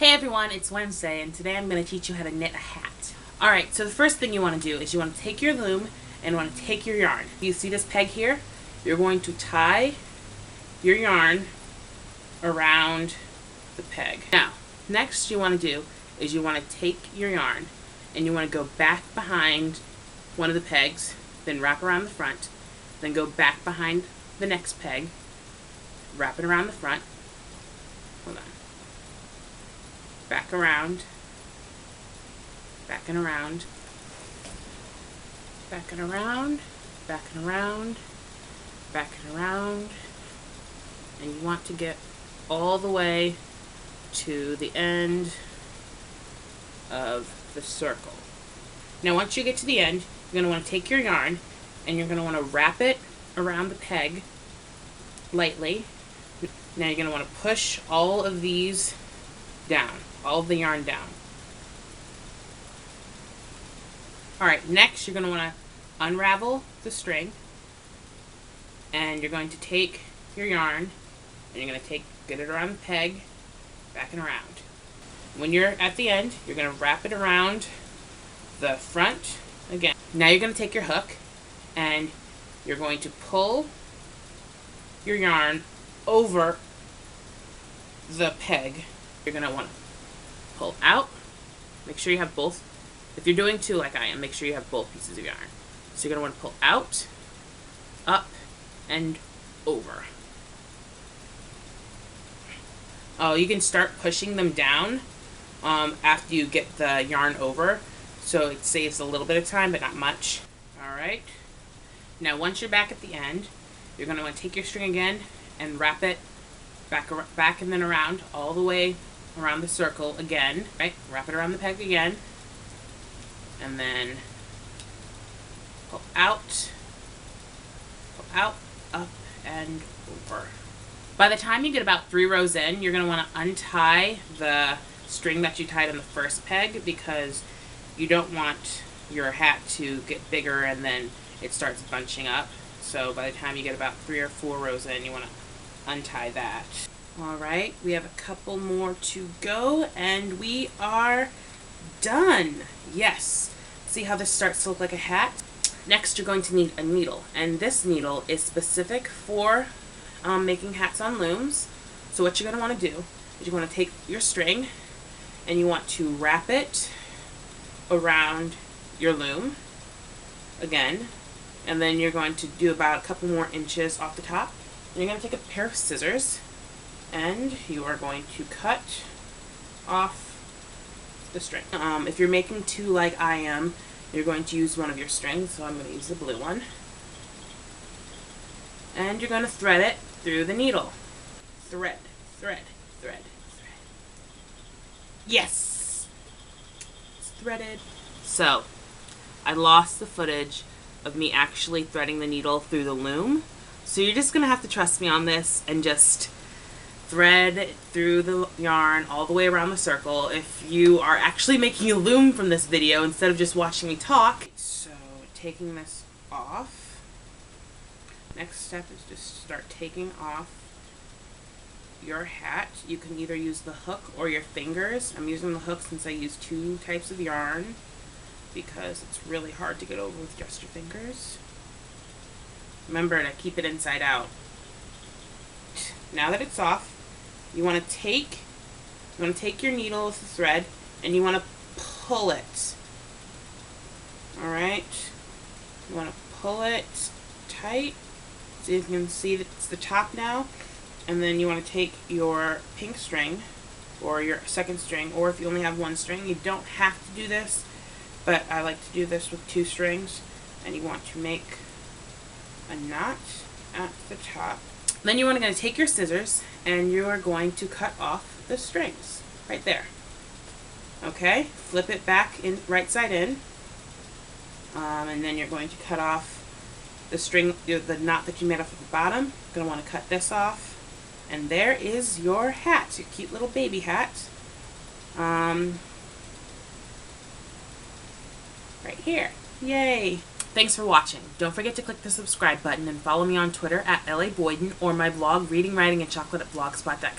Hey everyone, it's Wednesday and today I'm going to teach you how to knit a hat. Alright, so the first thing you want to do is you want to take your loom and want to take your yarn. You see this peg here? You're going to tie your yarn around the peg. Now, next you want to do is you want to take your yarn and you want to go back behind one of the pegs, then wrap around the front, then go back behind the next peg, wrap it around the front, hold on, back around, back and around, back and around, back and around, back and around, and you want to get all the way to the end of the circle. Now once you get to the end, you're going to want to take your yarn and you're going to want to wrap it around the peg lightly. Now you're going to want to push all of these down, all of the yarn down. Alright, next you're going to want to unravel the string and you're going to take your yarn and you're going to get it around the peg, back and around. When you're at the end, you're going to wrap it around the front again. Now you're going to take your hook and you're going to pull your yarn over the peg. You're going to want to pull out. Make sure you have both. If you're doing two like I am, make sure you have both pieces of yarn. So you're going to want to pull out, up, and over. Oh, you can start pushing them down after you get the yarn over. So it saves a little bit of time, but not much. Alright. Now once you're back at the end, you're going to want to take your string again and wrap it back and then around, all the way around the circle again. Right? Wrap it around the peg again. And then pull out, up, and over. By the time you get about 3 rows in, you're going to want to untie the string that you tied on the first peg because you don't want your hat to get bigger and then it starts bunching up. So by the time you get about 3 or 4 rows in, you want to untie that. Alright, we have a couple more to go and we are done. Yes. See how this starts to look like a hat? Next you're going to need a needle, and this needle is specific for making hats on looms. So what you're going to want to do is you want to take your string and you want to wrap it around your loom again, and then you're going to do about a couple more inches off the top. And you're going to take a pair of scissors and you are going to cut off the string. If you're making two like I am, you're going to use one of your strings, so I'm going to use the blue one. And you're going to thread it through the needle. Thread, thread, thread, thread. Yes! It's threaded. So, I lost the footage of me actually threading the needle through the loom. So you're just going to have to trust me on this and just thread through the yarn all the way around the circle if you are actually making a loom from this video instead of just watching me talk. So taking this off. Next step is just start taking off your hat. You can either use the hook or your fingers. I'm using the hook since I use 2 types of yarn because it's really hard to get over with just your fingers. Remember to keep it inside out. Now that it's off, you want to take your needle with the thread and you want to pull it. Alright? You want to pull it tight so you can see that it's the top now. And then you want to take your pink string or your second string, or if you only have 1 string, you don't have to do this, but I like to do this with 2 strings. And you want to make a knot at the top. Then you want to take your scissors and you are going to cut off the strings right there. Okay, flip it back in right side in, and then you're going to cut off the string, the knot that you made off at the bottom. You're going to want to cut this off, and there is your hat, your cute little baby hat. Right here. Yay! Thanks for watching. Don't forget to click the subscribe button and follow me on Twitter at LA Boyden or my blog Reading, Writing, and Chocolate at blogspot.com.